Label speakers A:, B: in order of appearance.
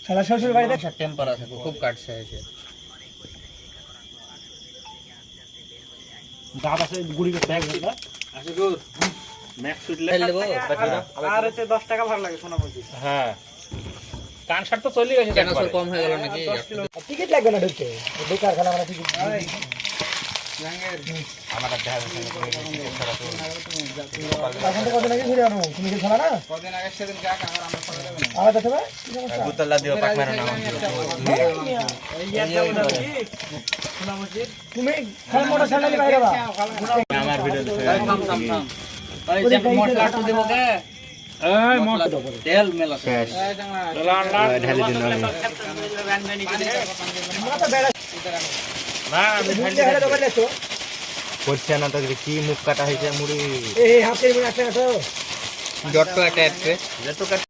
A: শালা শ্বশুর বাড়িতে
B: টেম্পার আছে খুব কাটছে এসে
A: দাঁত আছে গুড়ি করে ব্যাগ দিবা
C: আসে গো ম্যাক্স সুটলে
A: আর হচ্ছে 10 টাকা ভাড়া লাগে সোনা মসজিদ।
C: হ্যাঁ কান শার্ট তো চলে গেছে
B: কেন স্যার কম হয়ে গেল নাকি
A: টিকিট লাগবে না ঢুকতে বেকার খানা মানে টিকিট
B: আমাদের দেখা যাচ্ছে
A: এখন তো কত নাকি ঘুরে আনো তুমি কি খেলা না
B: কদিন আগে সেদিন কাক আর আমরা ফটো দেব না
A: আলাদা দেবে
B: বুতল্লা দিও পাক মারো না
A: সোনা মসজিদ তুমি খালি মোটরসাইকেলে বাইরে বা
C: আমার ভিডিও
B: থাম থাম থাম ওই যে মশলা তো দেব কে
C: এই মত
B: তেল মেলা
D: শেষ ঢালি দিন
A: আমরা তো বেড়া
C: না আমি
A: বুঝলে হেরে দোকানে লেছো
D: পড়ছে না তো কি মুখ কাটা হয়েছে মুড়ি
A: এই হাফের মনে আছে তো
B: জট তো একটা আছে
D: যত কাট